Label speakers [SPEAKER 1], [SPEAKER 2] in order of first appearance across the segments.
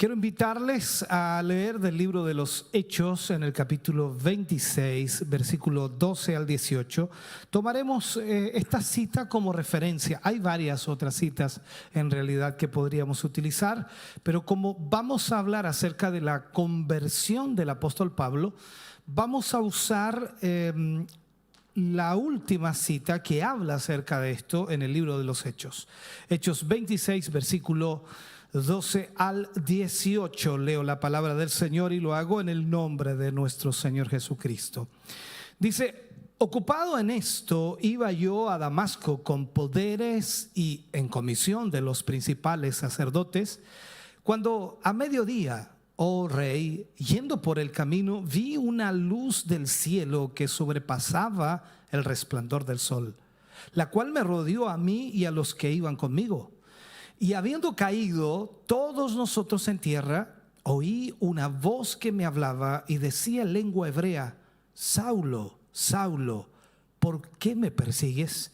[SPEAKER 1] Quiero invitarles a leer del libro de los Hechos en el capítulo 26, versículo 12 al 18. Tomaremos esta cita como referencia. Hay varias otras citas en realidad que podríamos utilizar, pero como vamos a hablar acerca de la conversión del apóstol Pablo, vamos a usar la última cita que habla acerca de esto en el libro de los Hechos. Hechos 26, versículo 12 al 18. Leo la palabra del Señor y lo hago en el nombre de nuestro Señor Jesucristo. Dice: ocupado en esto, iba yo a Damasco con poderes y en comisión de los principales sacerdotes, cuando a mediodía, oh rey, yendo por el camino, vi una luz del cielo que sobrepasaba el resplandor del sol, la cual me rodeó a mí y a los que iban conmigo. Y habiendo caído todos nosotros en tierra, oí una voz que me hablaba y decía en lengua hebrea: Saulo, Saulo, ¿por qué me persigues?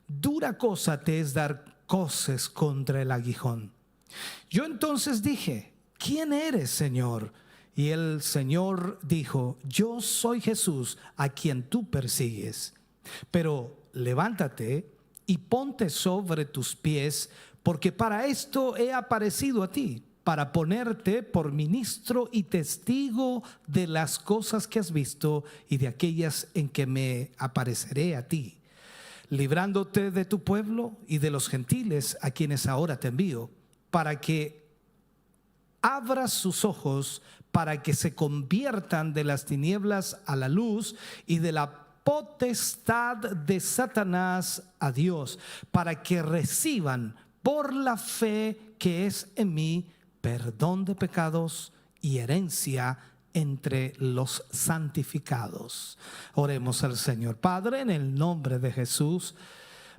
[SPEAKER 1] Dura cosa te es dar coces contra el aguijón. Yo entonces dije: ¿quién eres, Señor? Y el Señor dijo: yo soy Jesús, a quien tú persigues. Pero levántate y ponte sobre tus pies, porque para esto he aparecido a ti, para ponerte por ministro y testigo de las cosas que has visto y de aquellas en que me apareceré a ti, librándote de tu pueblo y de los gentiles a quienes ahora te envío, para que abras sus ojos, para que se conviertan de las tinieblas a la luz y de la potestad de Satanás a Dios, para que reciban por la fe que es en mí perdón de pecados y herencia entre los santificados. Oremos al Señor. Padre, en el nombre de Jesús,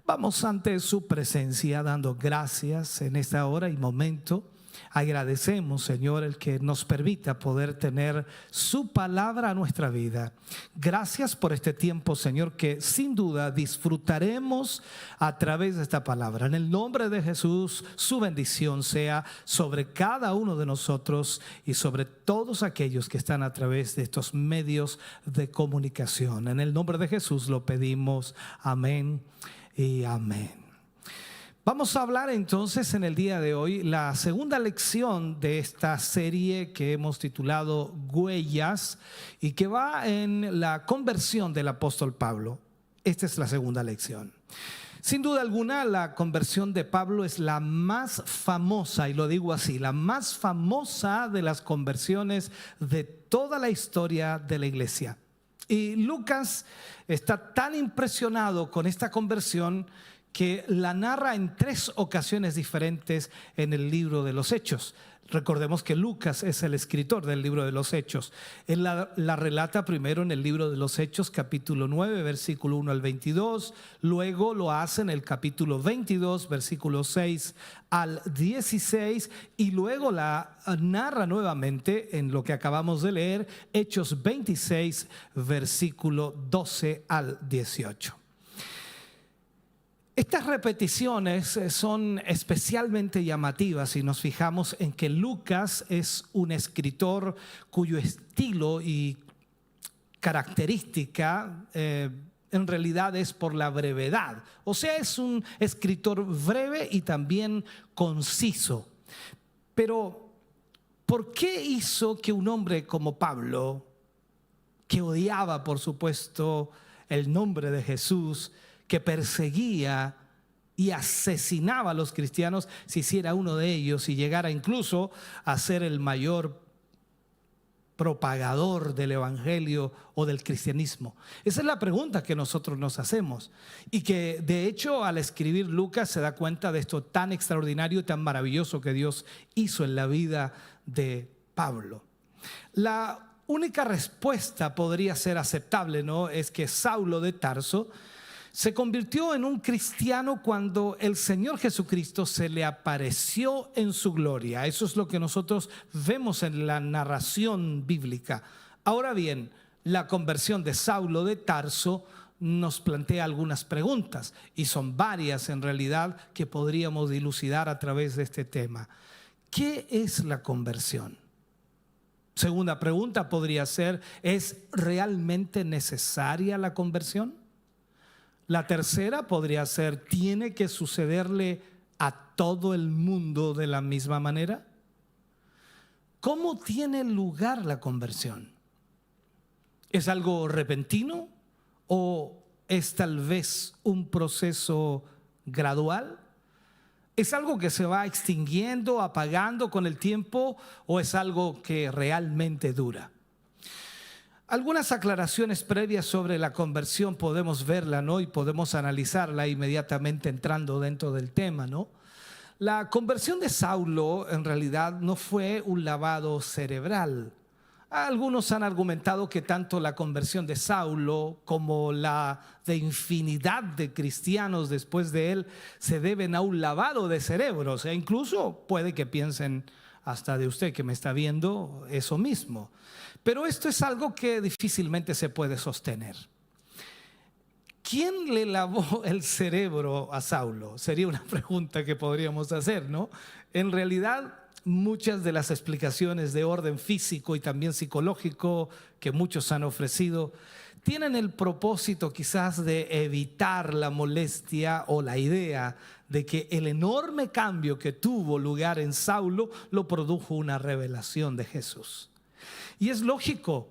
[SPEAKER 1] vamos ante su presencia dando gracias en esta hora y momento. Agradecemos, Señor, el que nos permita poder tener su palabra a nuestra vida. Gracias por este tiempo, Señor, que sin duda disfrutaremos a través de esta palabra. En el nombre de Jesús, su bendición sea sobre cada uno de nosotros y sobre todos aquellos que están a través de estos medios de comunicación. En el nombre de Jesús lo pedimos. Amén y amén. Vamos a hablar entonces en el día de hoy la segunda lección de esta serie que hemos titulado Huellas y que va en la conversión del apóstol Pablo. Esta es la segunda lección. Sin duda alguna, la conversión de Pablo es la más famosa, y lo digo así, la más famosa de las conversiones de toda la historia de la iglesia. Y Lucas está tan impresionado con esta conversión que la narra en 3 ocasiones diferentes en el libro de los Hechos. Recordemos que Lucas es el escritor del libro de los Hechos. Él la relata primero en el libro de los Hechos, capítulo 9, versículo 1 al 22. Luego lo hace en el capítulo 22, versículo 6 al 16. Y luego la narra nuevamente en lo que acabamos de leer, Hechos 26, versículo 12 al 18. Estas repeticiones son especialmente llamativas si nos fijamos en que Lucas es un escritor cuyo estilo y característica en realidad es por la brevedad. O sea, es un escritor breve y también conciso. Pero, ¿por qué hizo que un hombre como Pablo, que odiaba por supuesto el nombre de Jesús, que perseguía y asesinaba a los cristianos, se hiciera uno de ellos y llegara incluso a ser el mayor propagador del evangelio o del cristianismo? Esa es la pregunta que nosotros nos hacemos, y que de hecho al escribir Lucas se da cuenta de esto tan extraordinario y tan maravilloso que Dios hizo en la vida de Pablo. La única respuesta podría ser aceptable, ¿no? Es que Saulo de Tarso se convirtió en un cristiano cuando el Señor Jesucristo se le apareció en su gloria. Eso es lo que nosotros vemos en la narración bíblica. Ahora bien, la conversión de Saulo de Tarso nos plantea algunas preguntas, y son varias en realidad que podríamos dilucidar a través de este tema. ¿qué es la conversión? Segunda pregunta podría ser, ¿es realmente necesaria la conversión? La tercera podría ser, ¿tiene que sucederle a todo el mundo de la misma manera? ¿Cómo tiene lugar la conversión? ¿Es algo repentino o es tal vez un proceso gradual? ¿Es algo que se va extinguiendo, apagando con el tiempo o es algo que realmente dura? Algunas aclaraciones previas sobre la conversión podemos verla, ¿no? Y podemos analizarla inmediatamente entrando dentro del tema, ¿no? La conversión de Saulo en realidad no fue un lavado cerebral. Algunos han argumentado que tanto la conversión de Saulo como la de infinidad de cristianos después de él se deben a un lavado de cerebros. E incluso puede que piensen hasta de usted que me está viendo eso mismo. Pero esto es algo que difícilmente se puede sostener. ¿Quién le lavó el cerebro a Saulo? Sería una pregunta que podríamos hacer, ¿no? En realidad, muchas de las explicaciones de orden físico y también psicológico que muchos han ofrecido tienen el propósito quizás de evitar la molestia o la idea de que el enorme cambio que tuvo lugar en Saulo lo produjo una revelación de Jesús. Y es lógico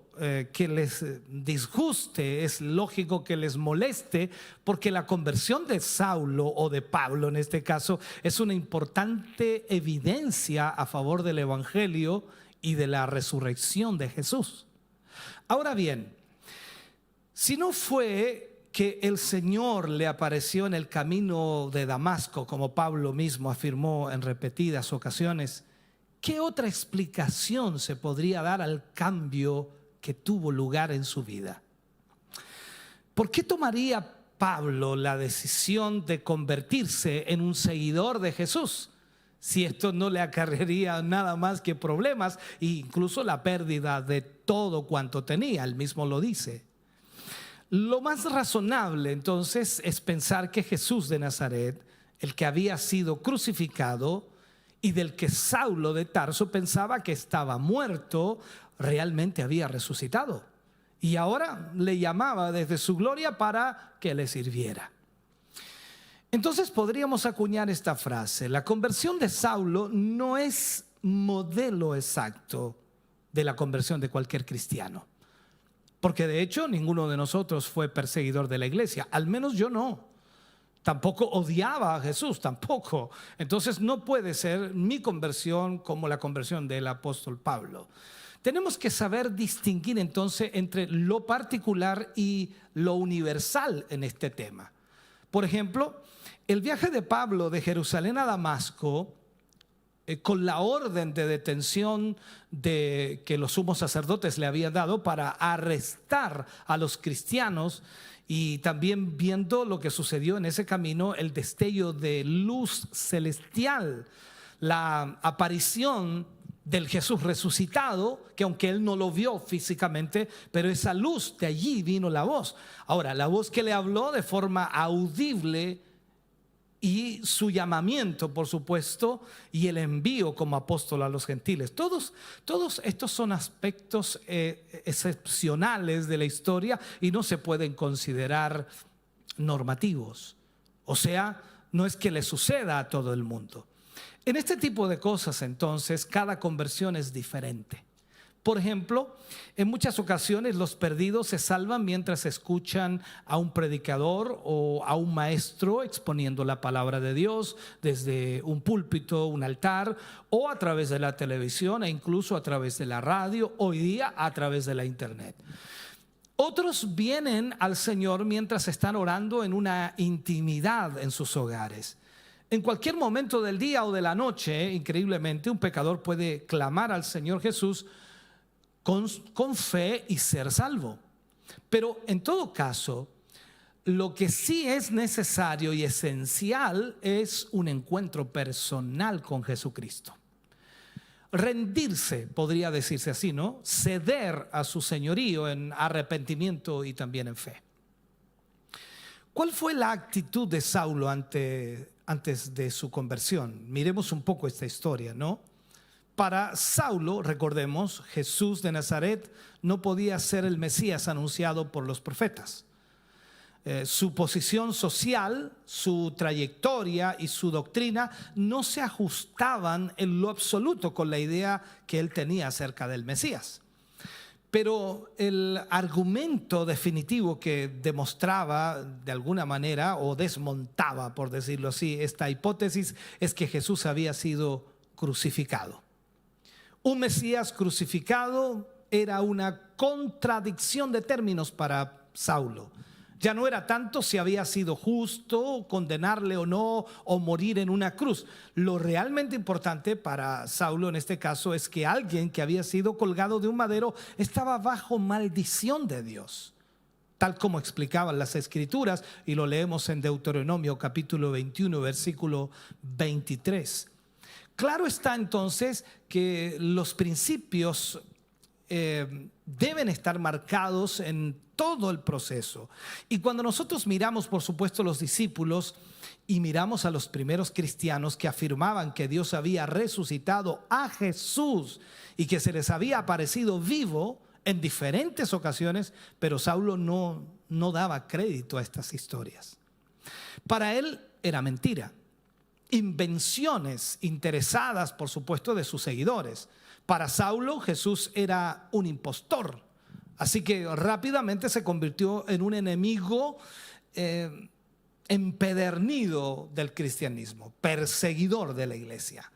[SPEAKER 1] que les disguste, es lógico que les moleste, porque la conversión de Saulo o de Pablo en este caso es una importante evidencia a favor del Evangelio y de la resurrección de Jesús. Ahora bien, si no fue que el Señor le apareció en el camino de Damasco, como Pablo mismo afirmó en repetidas ocasiones, ¿qué otra explicación se podría dar al cambio que tuvo lugar en su vida? ¿Por qué tomaría Pablo la decisión de convertirse en un seguidor de Jesús si esto no le acarrearía nada más que problemas e incluso la pérdida de todo cuanto tenía? Él mismo lo dice. Lo más razonable entonces es pensar que Jesús de Nazaret, el que había sido crucificado y del que Saulo de Tarso pensaba que estaba muerto, realmente había resucitado. Y ahora le llamaba desde su gloria para que le sirviera. Entonces podríamos acuñar esta frase: la conversión de Saulo no es modelo exacto de la conversión de cualquier cristiano. Porque de hecho ninguno de nosotros fue perseguidor de la iglesia, al menos yo no. Tampoco odiaba a Jesús, tampoco. Entonces no puede ser mi conversión como la conversión del apóstol Pablo. Tenemos que saber distinguir entonces entre lo particular y lo universal en este tema. Por ejemplo, el viaje de Pablo de Jerusalén a Damasco, con la orden de detención que los sumos sacerdotes le habían dado para arrestar a los cristianos, y también viendo lo que sucedió en ese camino, el destello de luz celestial, la aparición del Jesús resucitado, que aunque él no lo vio físicamente, pero esa luz, de allí vino la voz. Ahora, la voz que le habló de forma audible, y su llamamiento, por supuesto, y el envío como apóstol a los gentiles. Todos estos son aspectos excepcionales de la historia y no se pueden considerar normativos. O sea, no es que le suceda a todo el mundo. En este tipo de cosas, entonces, cada conversión es diferente. Por ejemplo, en muchas ocasiones los perdidos se salvan mientras escuchan a un predicador o a un maestro exponiendo la palabra de Dios desde un púlpito, un altar, o a través de la televisión e incluso a través de la radio, hoy día a través de la internet. Otros vienen al Señor mientras están orando en una intimidad en sus hogares. En cualquier momento del día o de la noche, increíblemente, un pecador puede clamar al Señor Jesús con fe y ser salvo. Pero en todo caso, lo que sí es necesario y esencial es un encuentro personal con Jesucristo. Rendirse, podría decirse así, ¿no? Ceder a su señorío en arrepentimiento y también en fe. ¿Cuál fue la actitud de Saulo antes de su conversión? Miremos un poco esta historia, ¿no? Para Saulo, recordemos, Jesús de Nazaret no podía ser el Mesías anunciado por los profetas. Su posición social, su trayectoria y su doctrina no se ajustaban en lo absoluto con la idea que él tenía acerca del Mesías. Pero el argumento definitivo que demostraba de alguna manera o desmontaba, por decirlo así, esta hipótesis es que Jesús había sido crucificado. Un Mesías crucificado era una contradicción de términos para Saulo. Ya no era tanto si había sido justo condenarle o no, o morir en una cruz. Lo realmente importante para Saulo en este caso es que alguien que había sido colgado de un madero estaba bajo maldición de Dios, tal como explicaban las Escrituras, y lo leemos en Deuteronomio capítulo 21, versículo 23. Claro está entonces que los principios deben estar marcados en todo el proceso. Y cuando nosotros miramos, por supuesto, los discípulos y miramos a los primeros cristianos que afirmaban que Dios había resucitado a Jesús y que se les había aparecido vivo en diferentes ocasiones, pero Saulo no daba crédito a estas historias. Para él era mentira, invenciones interesadas, por supuesto, de sus seguidores. Para Saulo, Jesús era un impostor. Así que rápidamente se convirtió en un enemigo empedernido del cristianismo, perseguidor de la iglesia.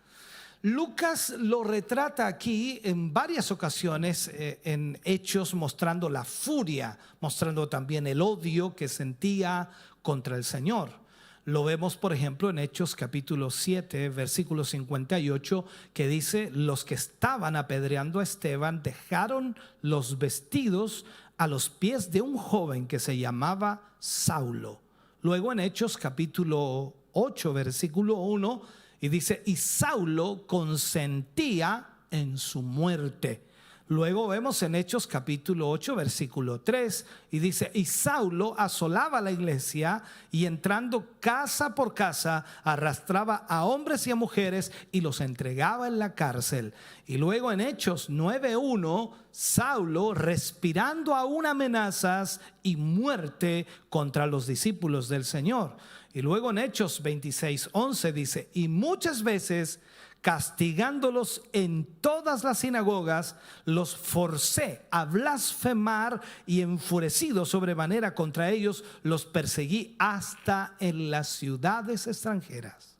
[SPEAKER 1] Lucas lo retrata aquí en varias ocasiones en Hechos, mostrando la furia, mostrando también el odio que sentía contra el Señor. Lo vemos, por ejemplo, en Hechos capítulo 7, versículo 58, que dice: los que estaban apedreando a Esteban dejaron los vestidos a los pies de un joven que se llamaba Saulo. Luego en Hechos capítulo 8, versículo 1, y dice: y Saulo consentía en su muerte. Luego vemos en Hechos capítulo 8, versículo 3, y dice: y Saulo asolaba la iglesia y entrando casa por casa arrastraba a hombres y a mujeres y los entregaba en la cárcel. Y luego en Hechos 9:1, Saulo respirando aún amenazas y muerte contra los discípulos del Señor. Y luego en Hechos 26:11 dice: y muchas veces castigándolos en todas las sinagogas, los forcé a blasfemar y enfurecido sobremanera contra ellos, los perseguí hasta en las ciudades extranjeras.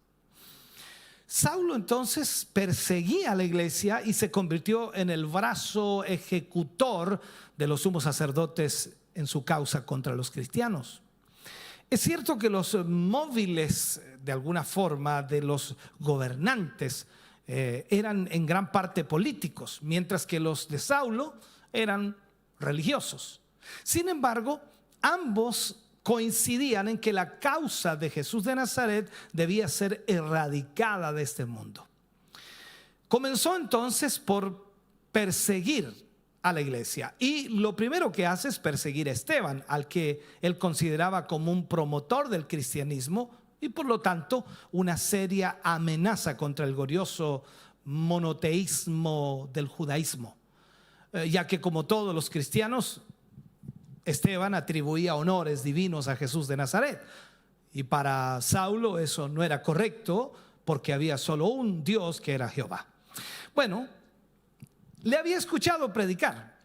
[SPEAKER 1] Saulo entonces perseguía a la iglesia y se convirtió en el brazo ejecutor de los sumos sacerdotes en su causa contra los cristianos. Es cierto que los móviles, de alguna forma, de los gobernantes eran en gran parte políticos, mientras que los de Saulo eran religiosos. Sin embargo, ambos coincidían en que la causa de Jesús de Nazaret debía ser erradicada de este mundo. Comenzó entonces por perseguir a la iglesia, y lo primero que hace es perseguir a Esteban, al que él consideraba como un promotor del cristianismo y por lo tanto una seria amenaza contra el glorioso monoteísmo del judaísmo, ya que como todos los cristianos, Esteban atribuía honores divinos a Jesús de Nazaret, y para Saulo eso no era correcto porque había solo un Dios, que era Jehová. Bueno, le había escuchado predicar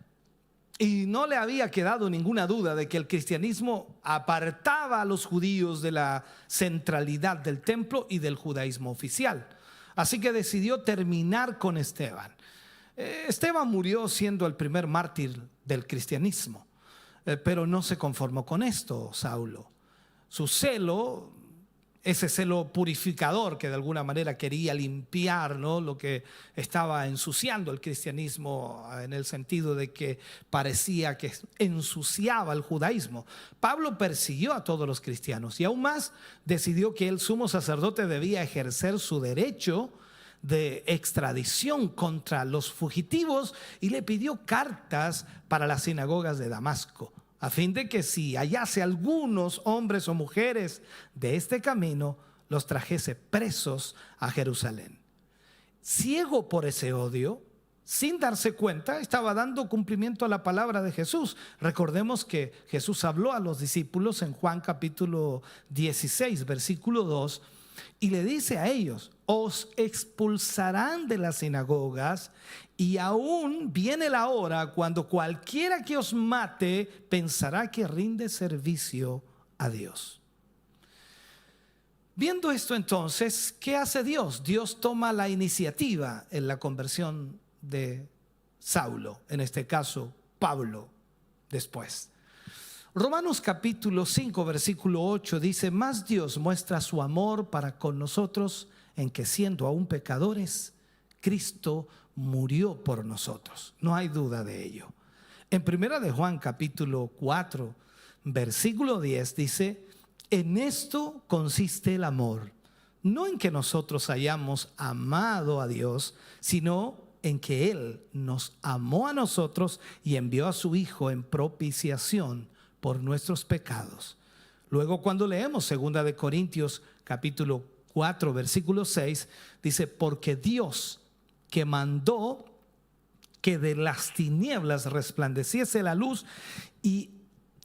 [SPEAKER 1] y no le había quedado ninguna duda de que el cristianismo apartaba a los judíos de la centralidad del templo y del judaísmo oficial. Así que decidió terminar con Esteban. Esteban murió siendo el primer mártir del cristianismo, pero no se conformó con esto Saulo. Su celo, ese celo purificador que de alguna manera quería limpiar, ¿no?, lo que estaba ensuciando el cristianismo, en el sentido de que parecía que ensuciaba el judaísmo. Pablo persiguió a todos los cristianos y aún más decidió que el sumo sacerdote debía ejercer su derecho de extradición contra los fugitivos y le pidió cartas para las sinagogas de Damasco, a fin de que si hallase algunos hombres o mujeres de este camino, los trajese presos a Jerusalén. ciego por ese odio, sin darse cuenta, estaba dando cumplimiento a la palabra de Jesús. Recordemos que Jesús habló a los discípulos en Juan capítulo 16, versículo 2, y le dice a ellos: os expulsarán de las sinagogas, y aún viene la hora cuando cualquiera que os mate pensará que rinde servicio a Dios. Viendo esto, entonces, ¿qué hace Dios? Dios toma la iniciativa en la conversión de Saulo, en este caso Pablo, después. Romanos capítulo 5 versículo 8 dice: mas Dios muestra su amor para con nosotros en que, siendo aún pecadores, Cristo murió por nosotros. No hay duda de ello. En primera de Juan capítulo 4 versículo 10 dice: en esto consiste el amor, no en que nosotros hayamos amado a Dios, sino en que Él nos amó a nosotros y envió a su Hijo en propiciación por nuestros pecados. Luego, cuando leemos 2 de Corintios capítulo 4 versículo 6, dice: porque Dios, que mandó que de las tinieblas resplandeciese la luz, y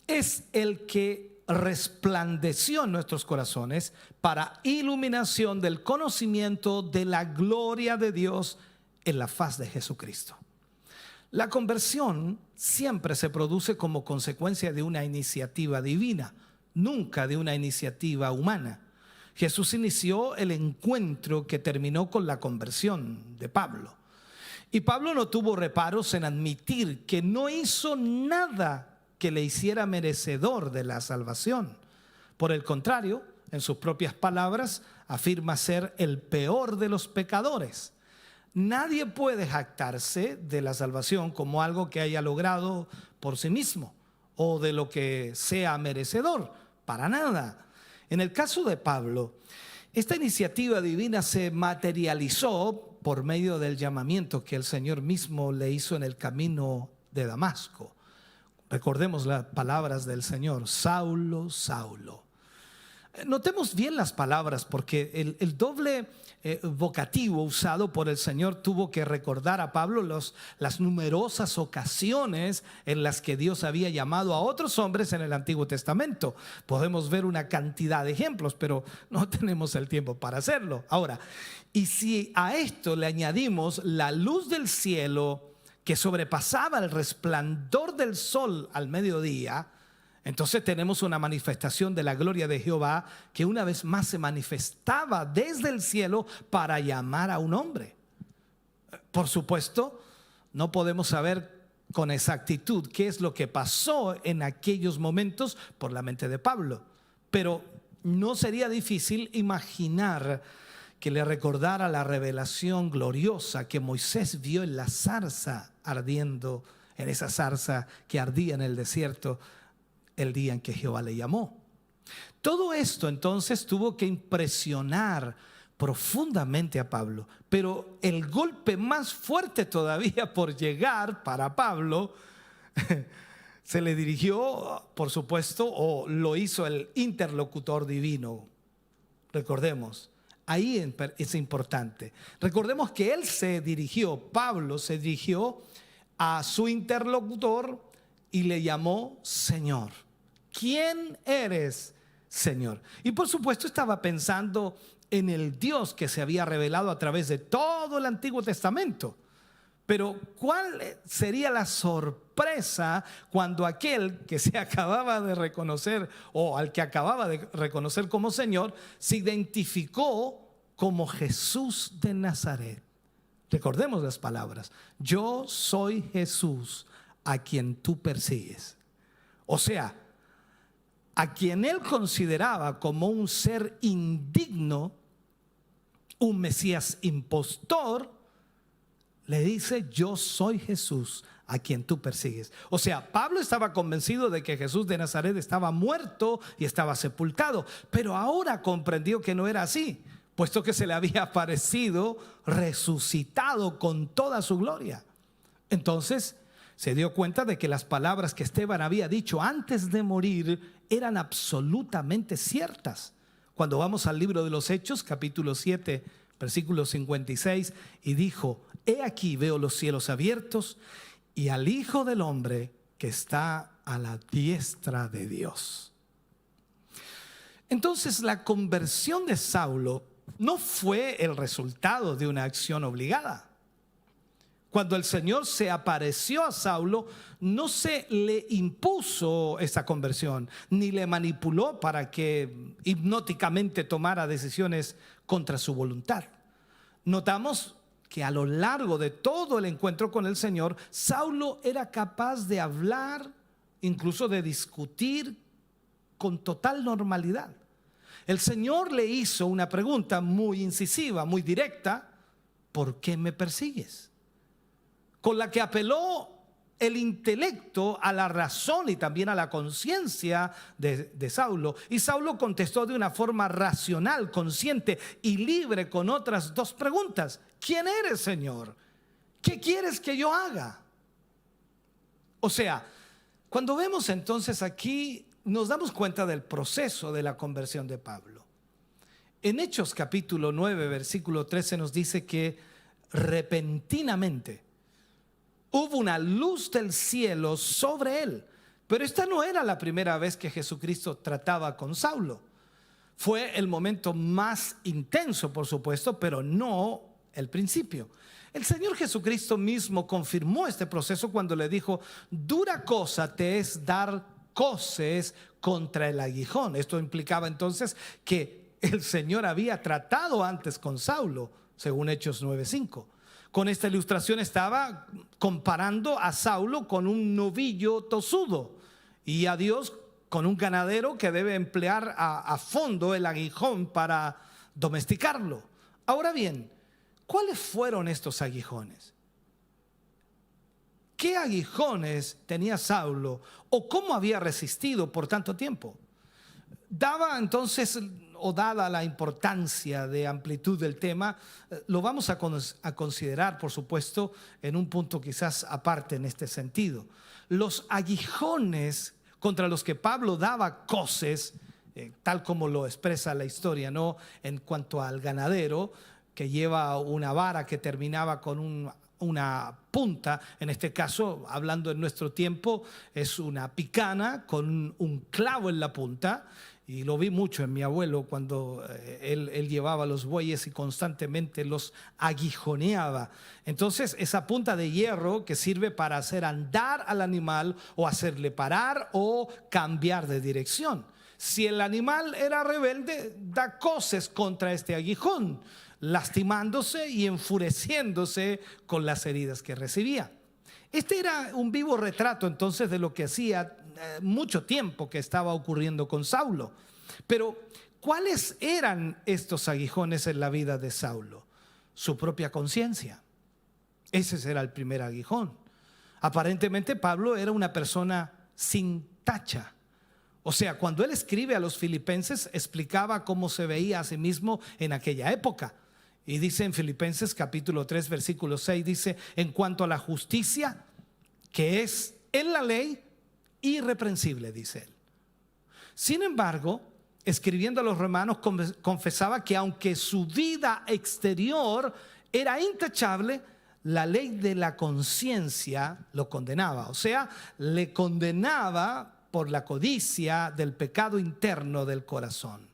[SPEAKER 1] es el que resplandeció en nuestros corazones para iluminación del conocimiento de la gloria de Dios en la faz de Jesucristo. La conversión siempre se produce como consecuencia de una iniciativa divina, nunca de una iniciativa humana. Jesús inició el encuentro que terminó con la conversión de Pablo. Y Pablo no tuvo reparos en admitir que no hizo nada que le hiciera merecedor de la salvación. Por el contrario, en sus propias palabras, afirma ser el peor de los pecadores. Nadie puede jactarse de la salvación como algo que haya logrado por sí mismo o de lo que sea merecedor, para nada. En el caso de Pablo, esta iniciativa divina se materializó por medio del llamamiento que el Señor mismo le hizo en el camino de Damasco. Recordemos las palabras del Señor: Saulo, Saulo. Notemos bien las palabras, porque el doble vocativo usado por el Señor tuvo que recordar a Pablo las numerosas ocasiones en las que Dios había llamado a otros hombres en el Antiguo Testamento. Podemos ver una cantidad de ejemplos, pero no tenemos el tiempo para hacerlo. Ahora, y si a esto le añadimos la luz del cielo que sobrepasaba el resplandor del sol al mediodía, entonces tenemos una manifestación de la gloria de Jehová que una vez más se manifestaba desde el cielo para llamar a un hombre. Por supuesto, no podemos saber con exactitud qué es lo que pasó en aquellos momentos por la mente de Pablo, pero no sería difícil imaginar que le recordara la revelación gloriosa que Moisés vio en la zarza ardiendo, en esa zarza que ardía en el desierto el día en que Jehová le llamó. Todo esto entonces tuvo que impresionar profundamente a Pablo, pero el golpe más fuerte todavía por llegar para Pablo se le dirigió, por supuesto, o lo hizo el interlocutor divino. Recordemos, ahí es importante. Recordemos que Pablo se dirigió a su interlocutor y le llamó Señor. ¿Quién eres, Señor? Y por supuesto estaba pensando en el Dios que se había revelado a través de todo el Antiguo Testamento. Pero ¿cuál sería la sorpresa cuando aquel que se acababa de reconocer, o al que acababa de reconocer como Señor, se identificó como Jesús de Nazaret? Recordemos las palabras: yo soy Jesús a quien tú persigues. O sea, a quien él consideraba como un ser indigno, un Mesías impostor, le dice: yo soy Jesús a quien tú persigues. O sea, Pablo estaba convencido de que Jesús de Nazaret estaba muerto y estaba sepultado, pero ahora comprendió que no era así, puesto que se le había aparecido resucitado con toda su gloria. Entonces se dio cuenta de que las palabras que Esteban había dicho antes de morir eran absolutamente ciertas. Cuando vamos al libro de los Hechos, capítulo 7, Versículo 56, y dijo: he aquí veo los cielos abiertos y al Hijo del Hombre que está a la diestra de Dios. Entonces la conversión de Saulo no fue el resultado de una acción obligada. Cuando el Señor se apareció a Saulo, no se le impuso esa conversión, ni le manipuló para que hipnóticamente tomara decisiones contra su voluntad. Notamos que a lo largo de todo el encuentro con el Señor, Saulo era capaz de hablar, incluso de discutir con total normalidad. El Señor le hizo una pregunta muy incisiva, muy directa: ¿por qué me persigues? Con la que apeló el intelecto a la razón y también a la conciencia de Saulo. Y Saulo contestó de una forma racional, consciente y libre con otras dos preguntas: ¿quién eres, Señor? ¿Qué quieres que yo haga? O sea, cuando vemos entonces aquí, nos damos cuenta del proceso de la conversión de Pablo. En Hechos capítulo 9, versículo 13 nos dice que repentinamente hubo una luz del cielo sobre él. Pero esta no era la primera vez que Jesucristo trataba con Saulo. Fue el momento más intenso, por supuesto, pero no el principio. El Señor Jesucristo mismo confirmó este proceso cuando le dijo: dura cosa te es dar coces contra el aguijón. Esto implicaba entonces que el Señor había tratado antes con Saulo, según Hechos 9:5. Con esta ilustración estaba comparando a Saulo con un novillo tosudo y a Dios con un ganadero que debe emplear a fondo el aguijón para domesticarlo. Ahora bien, ¿cuáles fueron estos aguijones? ¿Qué aguijones tenía Saulo o cómo había resistido por tanto tiempo? Dada la importancia de amplitud del tema, lo vamos a considerar, por supuesto, en un punto quizás aparte en este sentido. Los aguijones contra los que Pablo daba coces, tal como lo expresa la historia, ¿no? En cuanto al ganadero, que lleva una vara que terminaba con una punta, en este caso, hablando en nuestro tiempo, es una picana con un clavo en la punta. Y lo vi mucho en mi abuelo cuando él llevaba los bueyes y constantemente los aguijoneaba. Entonces, esa punta de hierro que sirve para hacer andar al animal o hacerle parar o cambiar de dirección. Si el animal era rebelde, da coces contra este aguijón, lastimándose y enfureciéndose con las heridas que recibía. Este era un vivo retrato entonces de lo que hacía mucho tiempo que estaba ocurriendo con Saulo. Pero ¿cuáles eran estos aguijones en la vida de Saulo? Su propia conciencia. Ese era el primer aguijón. Aparentemente Pablo era una persona sin tacha. O sea, cuando él escribe a los filipenses, explicaba cómo se veía a sí mismo en aquella época. Y dice en Filipenses capítulo 3 versículo 6, dice: en cuanto a la justicia que es en la ley, irreprensible, dice él. Sin embargo, escribiendo a los romanos, confesaba que aunque su vida exterior era intachable, la ley de la conciencia lo condenaba. O sea, le condenaba por la codicia del pecado interno del corazón.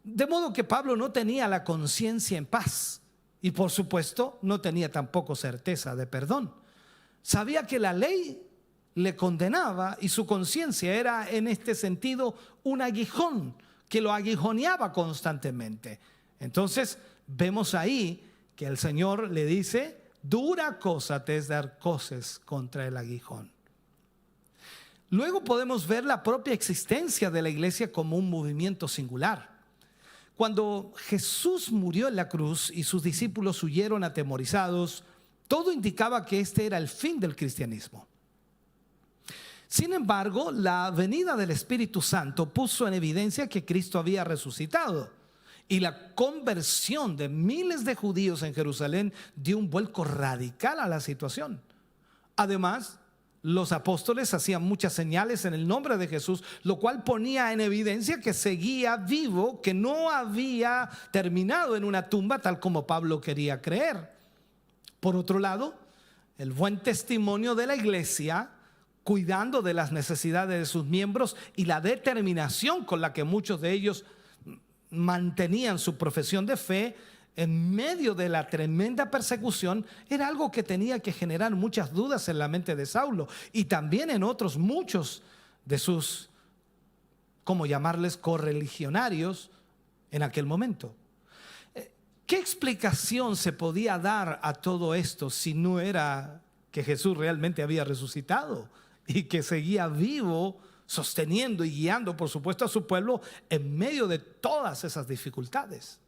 [SPEAKER 1] De modo que Pablo no tenía la conciencia en paz y, por supuesto, no tenía tampoco certeza de perdón. Sabía que la ley le condenaba y su conciencia era en este sentido un aguijón que lo aguijoneaba constantemente. Entonces vemos ahí que el Señor le dice: dura cosa te es dar coces contra el aguijón. Luego podemos ver la propia existencia de la iglesia como un movimiento singular. Cuando Jesús murió en la cruz y sus discípulos huyeron atemorizados, todo indicaba que este era el fin del cristianismo. Sin embargo, la venida del Espíritu Santo puso en evidencia que Cristo había resucitado, y la conversión de miles de judíos en Jerusalén dio un vuelco radical a la situación. Además, los apóstoles hacían muchas señales en el nombre de Jesús, lo cual ponía en evidencia que seguía vivo, que no había terminado en una tumba tal como Pablo quería creer. Por otro lado, el buen testimonio de la iglesia, cuidando de las necesidades de sus miembros y la determinación con la que muchos de ellos mantenían su profesión de fe en medio de la tremenda persecución, era algo que tenía que generar muchas dudas en la mente de Saulo y también en otros muchos de sus, ¿cómo llamarles?, correligionarios en aquel momento. ¿Qué explicación se podía dar a todo esto si no era que Jesús realmente había resucitado y que seguía vivo, sosteniendo y guiando, por supuesto, a su pueblo en medio de todas esas dificultades?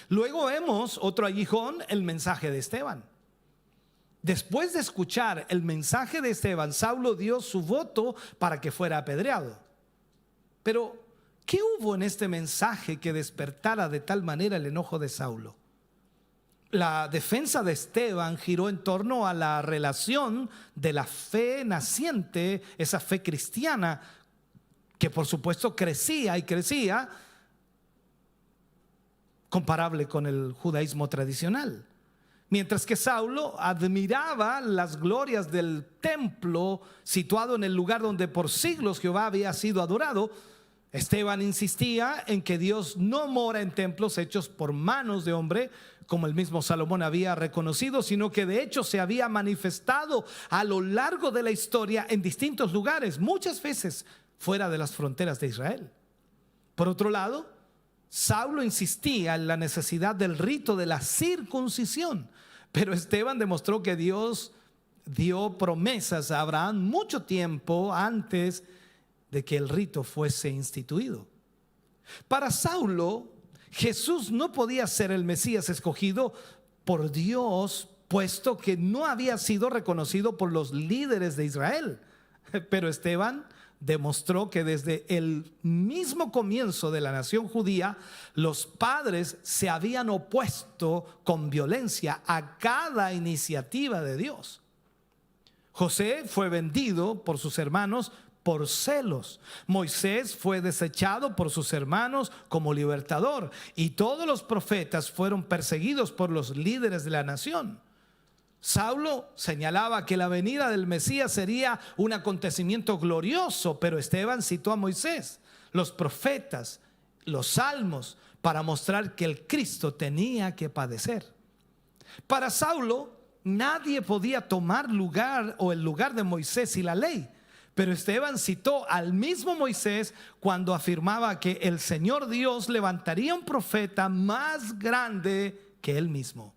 [SPEAKER 1] Luego vemos otro aguijón, el mensaje de Esteban. Después de escuchar el mensaje de Esteban, Saulo dio su voto para que fuera apedreado. Pero, ¿qué hubo en este mensaje que despertara de tal manera el enojo de Saulo? La defensa de Esteban giró en torno a la relación de la fe naciente, esa fe cristiana, que por supuesto crecía y crecía, comparable con el judaísmo tradicional. Mientras que Saulo admiraba las glorias del templo situado en el lugar donde por siglos Jehová había sido adorado, Esteban insistía en que Dios no mora en templos hechos por manos de hombre, como el mismo Salomón había reconocido, sino que de hecho se había manifestado a lo largo de la historia en distintos lugares, muchas veces fuera de las fronteras de Israel. Por otro lado, Saulo insistía en la necesidad del rito de la circuncisión, pero Esteban demostró que Dios dio promesas a Abraham mucho tiempo antes de que el rito fuese instituido. Para Saulo, Jesús no podía ser el Mesías escogido por Dios, puesto que no había sido reconocido por los líderes de Israel. Pero Esteban demostró que desde el mismo comienzo de la nación judía, los padres se habían opuesto con violencia a cada iniciativa de Dios. José fue vendido por sus hermanos por celos. Moisés fue desechado por sus hermanos como libertador, y todos los profetas fueron perseguidos por los líderes de la nación. Saulo señalaba que la venida del Mesías sería un acontecimiento glorioso, pero Esteban citó a Moisés, los profetas, los salmos, para mostrar que el Cristo tenía que padecer. Para Saulo, nadie podía tomar lugar o el lugar de Moisés y la ley, pero Esteban citó al mismo Moisés cuando afirmaba que el Señor Dios levantaría un profeta más grande que él mismo.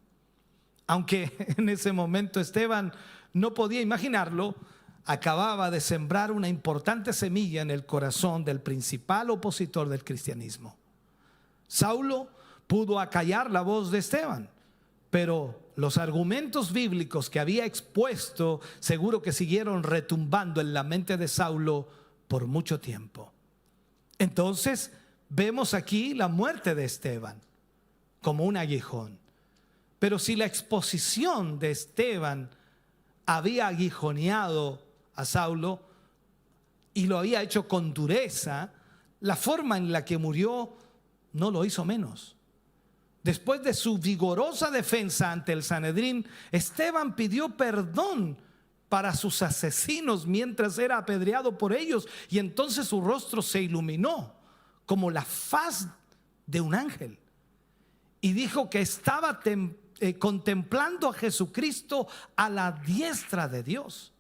[SPEAKER 1] Aunque en ese momento Esteban no podía imaginarlo, acababa de sembrar una importante semilla en el corazón del principal opositor del cristianismo. Saulo pudo acallar la voz de Esteban, pero los argumentos bíblicos que había expuesto seguro que siguieron retumbando en la mente de Saulo por mucho tiempo. Entonces vemos aquí la muerte de Esteban como un aguijón. Pero si la exposición de Esteban había aguijoneado a Saulo y lo había hecho con dureza, la forma en la que murió no lo hizo menos. Después de su vigorosa defensa ante el Sanedrín, Esteban pidió perdón para sus asesinos mientras era apedreado por ellos, y entonces su rostro se iluminó como la faz de un ángel, y dijo que estaba contemplando a Jesucristo a la diestra de Dios.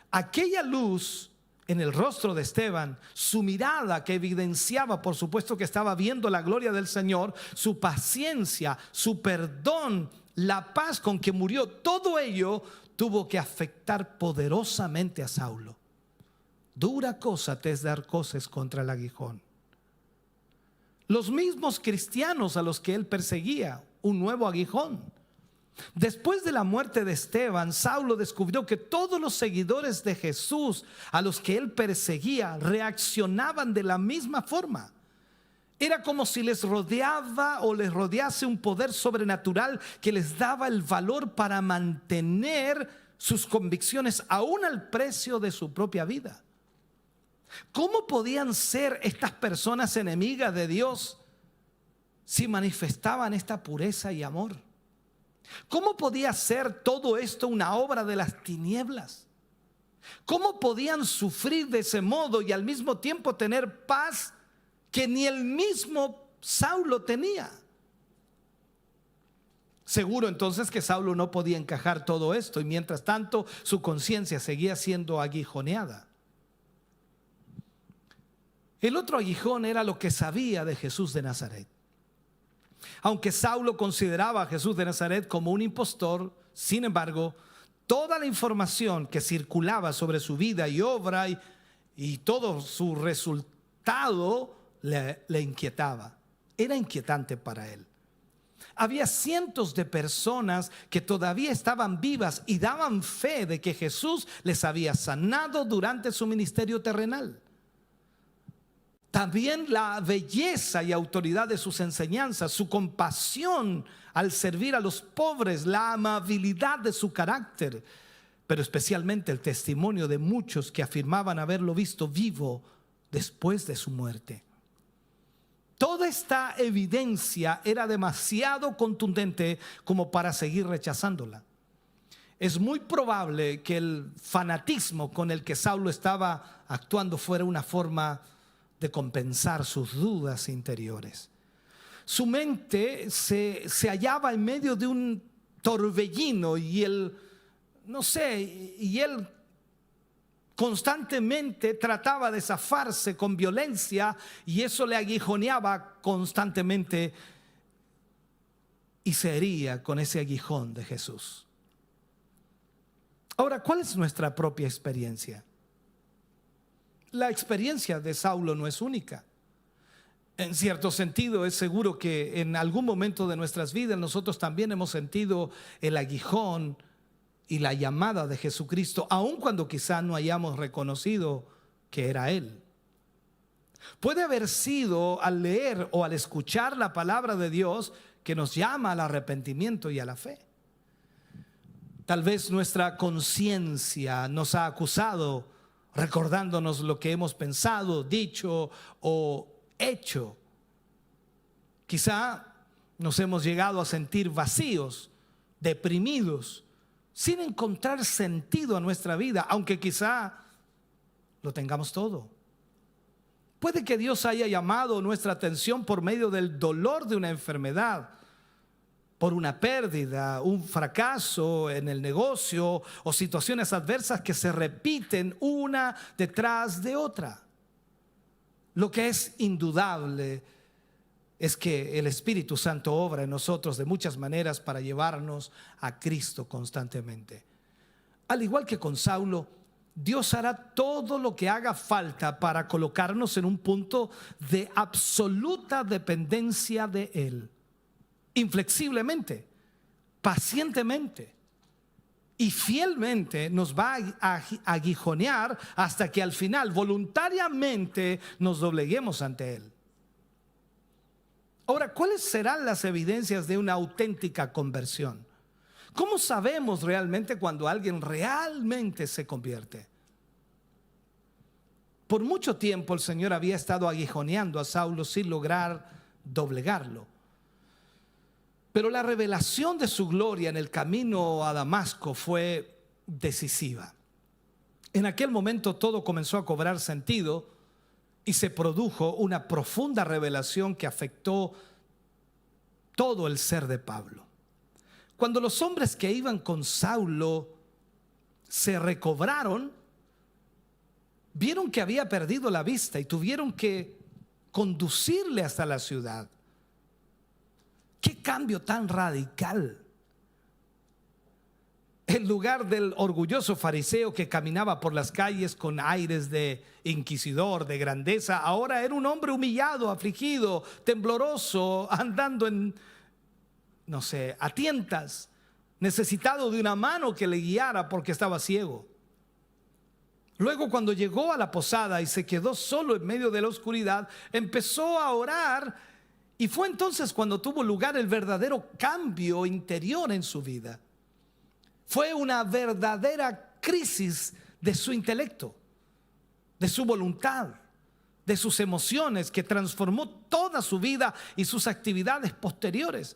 [SPEAKER 1] Aquella luz en el rostro de Esteban, su mirada que evidenciaba, por supuesto, que estaba viendo la gloria del Señor, su paciencia, su perdón, la paz con que murió, todo ello tuvo que afectar poderosamente a Saulo. Dura cosa te es dar cosas contra el aguijón. Los mismos cristianos a los que él perseguía, un nuevo aguijón. Después de la muerte de Esteban, Saulo descubrió que todos los seguidores de Jesús a los que él perseguía reaccionaban de la misma forma. Era como si les rodeaba o les rodease un poder sobrenatural que les daba el valor para mantener sus convicciones aún al precio de su propia vida. ¿Cómo podían ser estas personas enemigas de Dios si manifestaban esta pureza y amor? ¿Cómo podía ser todo esto una obra de las tinieblas? ¿Cómo podían sufrir de ese modo y al mismo tiempo tener paz que ni el mismo Saulo tenía? Seguro entonces que Saulo no podía encajar todo esto y mientras tanto su conciencia seguía siendo aguijoneada. El otro aguijón era lo que sabía de Jesús de Nazaret. Aunque Saulo consideraba a Jesús de Nazaret como un impostor, sin embargo, toda la información que circulaba sobre su vida y obra y todo su resultado le inquietaba. Era inquietante para él. Había cientos de personas que todavía estaban vivas y daban fe de que Jesús les había sanado durante su ministerio terrenal. También la belleza y autoridad de sus enseñanzas, su compasión al servir a los pobres, la amabilidad de su carácter, pero especialmente el testimonio de muchos que afirmaban haberlo visto vivo después de su muerte. Toda esta evidencia era demasiado contundente como para seguir rechazándola. Es muy probable que el fanatismo con el que Saulo estaba actuando fuera una forma de compensar sus dudas interiores. Su mente se hallaba en medio de un torbellino y él constantemente trataba de zafarse con violencia y eso le aguijoneaba constantemente y se hería con ese aguijón de Jesús. Ahora, ¿cuál es nuestra propia experiencia? La experiencia de Saulo no es única. En cierto sentido, es seguro que en algún momento de nuestras vidas nosotros también hemos sentido el aguijón y la llamada de Jesucristo, aun cuando quizá no hayamos reconocido que era Él. Puede haber sido al leer o al escuchar la palabra de Dios que nos llama al arrepentimiento y a la fe. Tal vez nuestra conciencia nos ha acusado recordándonos lo que hemos pensado, dicho o hecho. Quizá nos hemos llegado a sentir vacíos, deprimidos, sin encontrar sentido a nuestra vida, aunque quizá lo tengamos todo. Puede que Dios haya llamado nuestra atención por medio del dolor de una enfermedad, por una pérdida, un fracaso en el negocio o situaciones adversas que se repiten una detrás de otra. Lo que es indudable es que el Espíritu Santo obra en nosotros de muchas maneras para llevarnos a Cristo constantemente. Al igual que con Saulo, Dios hará todo lo que haga falta para colocarnos en un punto de absoluta dependencia de Él. Inflexiblemente, pacientemente y fielmente nos va a aguijonear hasta que al final voluntariamente nos dobleguemos ante Él. Ahora, ¿cuáles serán las evidencias de una auténtica conversión? ¿Cómo sabemos realmente cuando alguien realmente se convierte? Por mucho tiempo el Señor había estado aguijoneando a Saulo sin lograr doblegarlo. Pero la revelación de su gloria en el camino a Damasco fue decisiva. En aquel momento todo comenzó a cobrar sentido y se produjo una profunda revelación que afectó todo el ser de Pablo. Cuando los hombres que iban con Saulo se recobraron, vieron que había perdido la vista y tuvieron que conducirle hasta la ciudad. ¡Qué cambio tan radical! En lugar del orgulloso fariseo que caminaba por las calles con aires de inquisidor, de grandeza, ahora era un hombre humillado, afligido, tembloroso, andando a tientas, necesitado de una mano que le guiara porque estaba ciego. Luego, cuando llegó a la posada y se quedó solo en medio de la oscuridad, empezó a orar y fue entonces cuando tuvo lugar el verdadero cambio interior en su vida. Fue una verdadera crisis de su intelecto, de su voluntad, de sus emociones, que transformó toda su vida y sus actividades posteriores.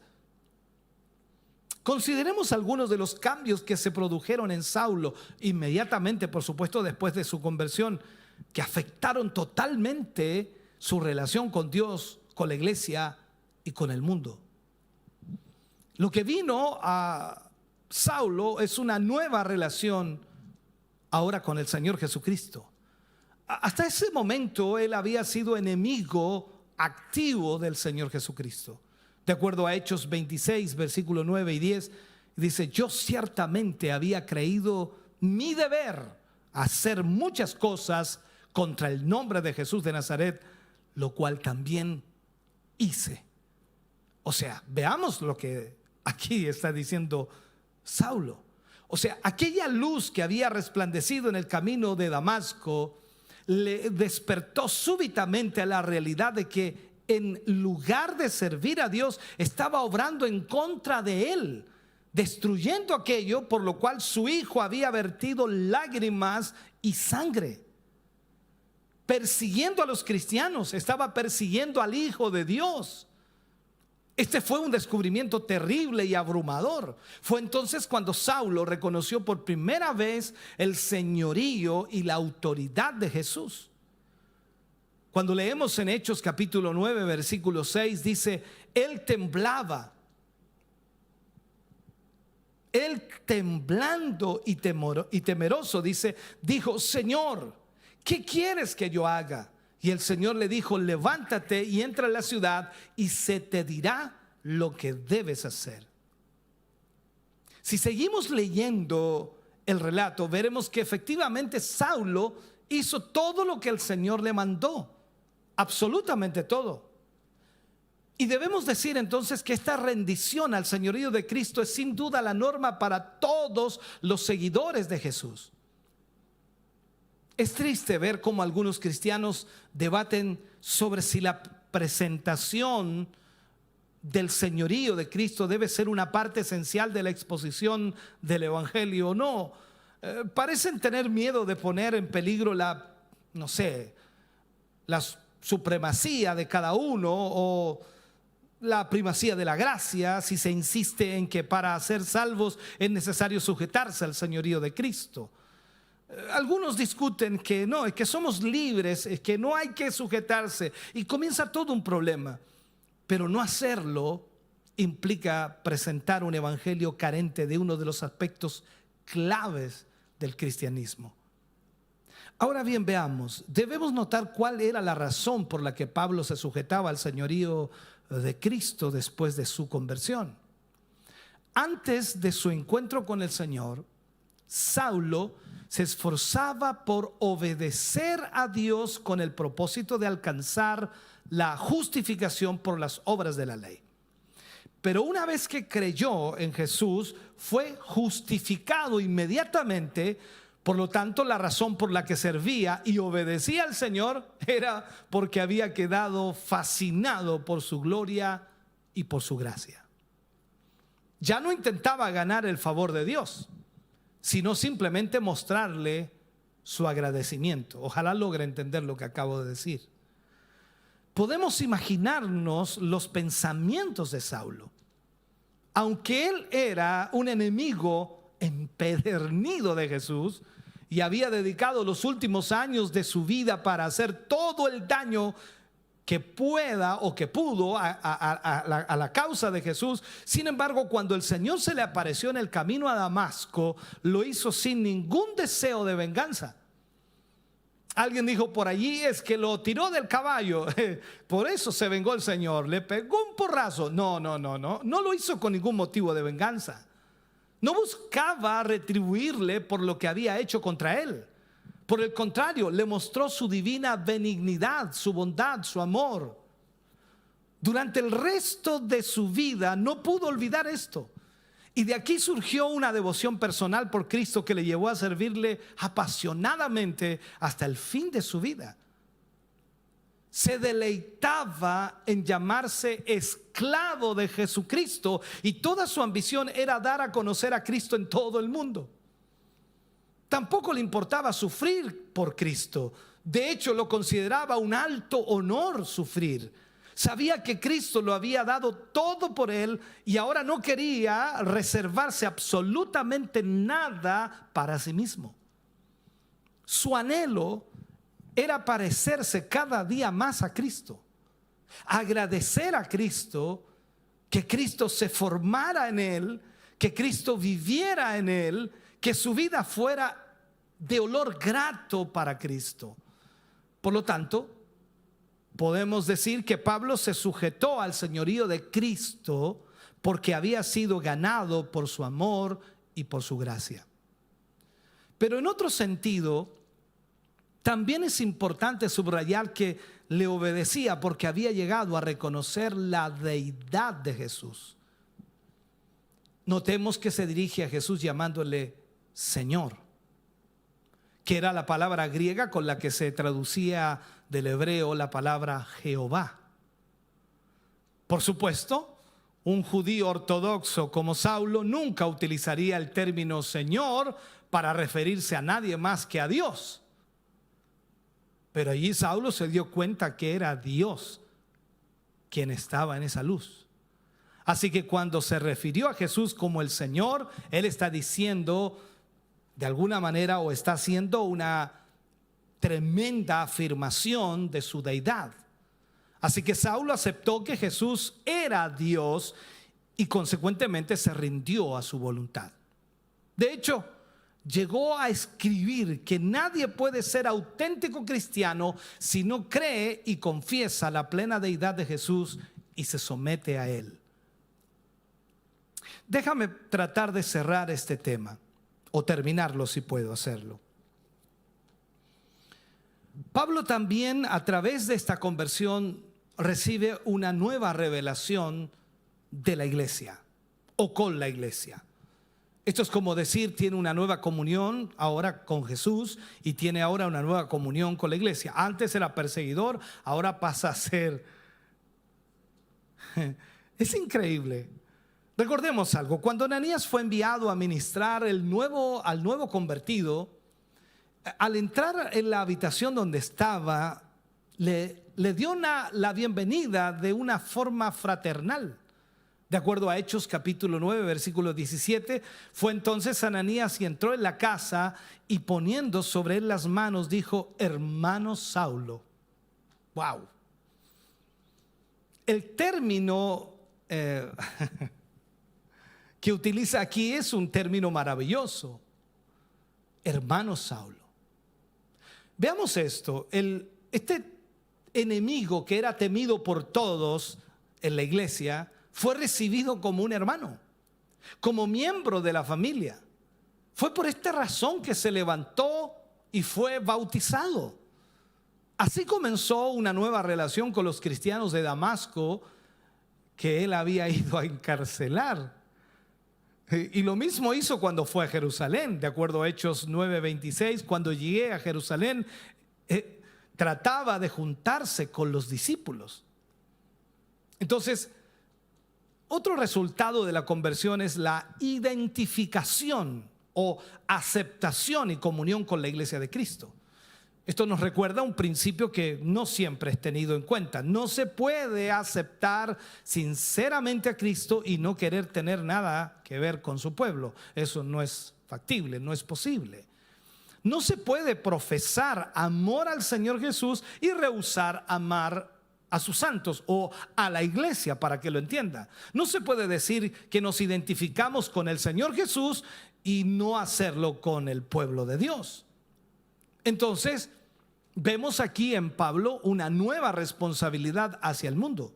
[SPEAKER 1] Consideremos algunos de los cambios que se produjeron en Saulo inmediatamente, por supuesto, después de su conversión, que afectaron totalmente su relación con Dios, con la iglesia y con el mundo. Lo que vino a Saulo es una nueva relación ahora con el Señor Jesucristo. Hasta ese momento él había sido enemigo activo del Señor Jesucristo. De acuerdo a Hechos 26, versículos 9 y 10, dice: yo ciertamente había creído mi deber hacer muchas cosas contra el nombre de Jesús de Nazaret, lo cual también hice. O sea, veamos lo que aquí está diciendo Saulo. O sea, aquella luz que había resplandecido en el camino de Damasco le despertó súbitamente a la realidad de que en lugar de servir a Dios, estaba obrando en contra de él, destruyendo aquello por lo cual su hijo había vertido lágrimas y sangre. Persiguiendo a los cristianos, estaba persiguiendo al Hijo de Dios. Este fue un descubrimiento terrible y abrumador. Fue entonces cuando Saulo reconoció por primera vez el señorío y la autoridad de Jesús. Cuando leemos en Hechos capítulo 9, versículo 6, dice: él temblaba. Él temblando y temeroso, dijo: Señor, ¿qué quieres que yo haga? Y el Señor le dijo: levántate y entra a la ciudad y se te dirá lo que debes hacer. Si seguimos leyendo el relato, veremos que efectivamente Saulo hizo todo lo que el Señor le mandó, absolutamente todo. Y debemos decir entonces que esta rendición al señorío de Cristo es sin duda la norma para todos los seguidores de Jesús. Es triste ver cómo algunos cristianos debaten sobre si la presentación del señorío de Cristo debe ser una parte esencial de la exposición del evangelio o no. Parecen tener miedo de poner en peligro la supremacía de cada uno o la primacía de la gracia, si se insiste en que para ser salvos es necesario sujetarse al señorío de Cristo. Algunos discuten que no, es que somos libres, es que no hay que sujetarse, y comienza todo un problema. Pero no hacerlo implica presentar un evangelio carente de uno de los aspectos claves del cristianismo. Ahora bien, veamos, debemos notar cuál era la razón por la que Pablo se sujetaba al señorío de Cristo después de su conversión. Antes de su encuentro con el Señor, Saulo se esforzaba por obedecer a Dios con el propósito de alcanzar la justificación por las obras de la ley. Pero una vez que creyó en Jesús, fue justificado inmediatamente. Por lo tanto, la razón por la que servía y obedecía al Señor era porque había quedado fascinado por su gloria y por su gracia. Ya no intentaba ganar el favor de Dios, sino simplemente mostrarle su agradecimiento. Ojalá logre entender lo que acabo de decir. Podemos imaginarnos los pensamientos de Saulo. Aunque él era un enemigo empedernido de Jesús y había dedicado los últimos años de su vida para hacer todo el daño que pueda o que pudo a la causa de Jesús, sin embargo, cuando el Señor se le apareció en el camino a Damasco, lo hizo sin ningún deseo de venganza. Alguien dijo por allí: es que lo tiró del caballo, por eso se vengó el Señor, le pegó un porrazo. No lo hizo con ningún motivo de venganza. No buscaba retribuirle por lo que había hecho contra él. Por el contrario, le mostró su divina benignidad, su bondad, su amor. Durante el resto de su vida no pudo olvidar esto. Y de aquí surgió una devoción personal por Cristo que le llevó a servirle apasionadamente hasta el fin de su vida. se deleitaba en llamarse esclavo de Jesucristo y toda su ambición era dar a conocer a Cristo en todo el mundo. Tampoco le importaba sufrir por Cristo. De hecho, lo consideraba un alto honor sufrir. Sabía que Cristo lo había dado todo por él y ahora no quería reservarse absolutamente nada para sí mismo. Su anhelo era parecerse cada día más a Cristo, agradecer a Cristo, que Cristo se formara en él, que Cristo viviera en él, que su vida fuera de olor grato para Cristo. Por lo tanto, podemos decir que Pablo se sujetó al señorío de Cristo porque había sido ganado por su amor y por su gracia. Pero en otro sentido, también es importante subrayar que le obedecía porque había llegado a reconocer la deidad de Jesús. Notemos que se dirige a Jesús llamándole Señor, que era la palabra griega con la que se traducía del hebreo la palabra Jehová. Por supuesto, un judío ortodoxo como Saulo nunca utilizaría el término Señor para referirse a nadie más que a Dios. Pero allí Saulo se dio cuenta que era Dios quien estaba en esa luz. Así que cuando se refirió a Jesús como el Señor, él está diciendo de alguna manera, o está haciendo una tremenda afirmación de su deidad. Así que Saulo aceptó que Jesús era Dios y consecuentemente se rindió a su voluntad. De hecho, llegó a escribir que nadie puede ser auténtico cristiano si no cree y confiesa la plena deidad de Jesús y se somete a él. Déjame tratar de cerrar este tema, o terminarlo si puedo hacerlo. Pablo también, a través de esta conversión, recibe una nueva revelación de la iglesia o con la iglesia. Esto es como decir, tiene una nueva comunión ahora con Jesús y tiene ahora una nueva comunión con la iglesia. Antes era perseguidor, ahora pasa a ser... Es increíble. Recordemos algo, cuando Ananías fue enviado a ministrar al nuevo convertido, al entrar en la habitación donde estaba, le dio la bienvenida de una forma fraternal. De acuerdo a Hechos capítulo 9, versículo 17, fue entonces Ananías y entró en la casa y poniendo sobre él las manos dijo: hermano Saulo. Wow. El término que utiliza aquí es un término maravilloso. Hermano Saulo. Veamos esto. Este enemigo que era temido por todos en la iglesia fue recibido como un hermano, como miembro de la familia. Fue por esta razón que se levantó y fue bautizado. Así comenzó una nueva relación con los cristianos de Damasco que él había ido a encarcelar. Y lo mismo hizo cuando fue a Jerusalén. De acuerdo a Hechos 9:26, cuando llegué a Jerusalén, trataba de juntarse con los discípulos. Entonces, otro resultado de la conversión es la identificación o aceptación y comunión con la iglesia de Cristo. Esto nos recuerda un principio que no siempre es tenido en cuenta. No se puede aceptar sinceramente a Cristo y no querer tener nada que ver con su pueblo. Eso no es factible, no es posible. No se puede profesar amor al Señor Jesús y rehusar amar a sus santos o a la iglesia, para que lo entienda. No se puede decir que nos identificamos con el Señor Jesús y no hacerlo con el pueblo de Dios. Entonces, vemos aquí en Pablo una nueva responsabilidad hacia el mundo.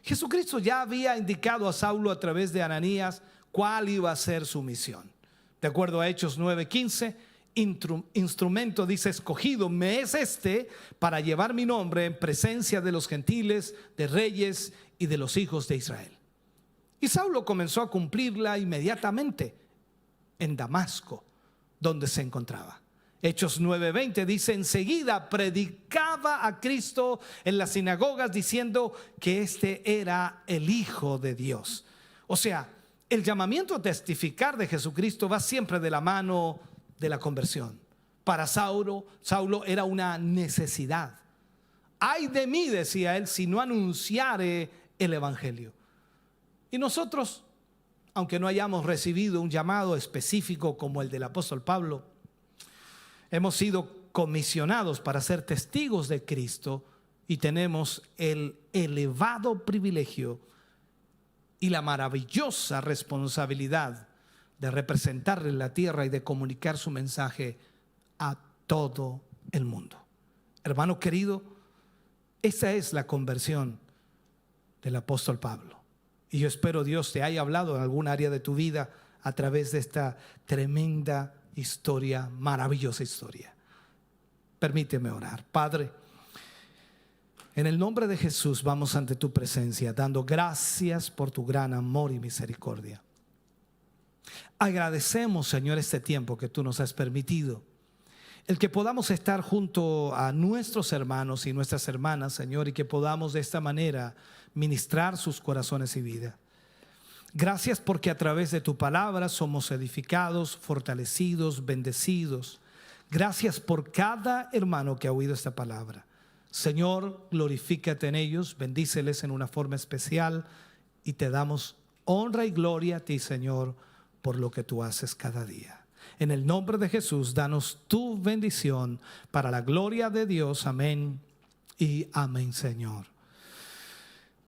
[SPEAKER 1] Jesucristo ya había indicado a Saulo a través de Ananías cuál iba a ser su misión. De acuerdo a Hechos 9:15, instrumento, dice, escogido me es este para llevar mi nombre en presencia de los gentiles, de reyes y de los hijos de Israel. Y Saulo comenzó a cumplirla inmediatamente en Damasco, donde se encontraba. Hechos 9:20 dice: enseguida predicaba a Cristo en las sinagogas diciendo que este era el Hijo de Dios. O sea, el llamamiento a testificar de Jesucristo va siempre de la mano de la conversión. Para Saulo era una necesidad. Ay de mí, decía él, si no anunciare el evangelio. Y nosotros, aunque no hayamos recibido un llamado específico como el del apóstol Pablo, hemos sido comisionados para ser testigos de Cristo y tenemos el elevado privilegio y la maravillosa responsabilidad de representarle la tierra y de comunicar su mensaje a todo el mundo. Hermano querido, esa es la conversión del apóstol Pablo. Y yo espero Dios te haya hablado en algún área de tu vida a través de esta tremenda historia, maravillosa historia. Permíteme orar. Padre, en el nombre de Jesús vamos ante tu presencia, dando gracias por tu gran amor y misericordia. Agradecemos, Señor, este tiempo que tú nos has permitido, el que podamos estar junto a nuestros hermanos y nuestras hermanas, Señor, y que podamos de esta manera ministrar sus corazones y vida. Gracias porque a través de tu palabra somos edificados, fortalecidos, bendecidos. Gracias por cada hermano que ha oído esta palabra. Señor, glorifícate en ellos, bendíceles en una forma especial y te damos honra y gloria a ti, Señor, por lo que tú haces cada día. En el nombre de Jesús, danos tu bendición para la gloria de Dios. Amén y amén, Señor.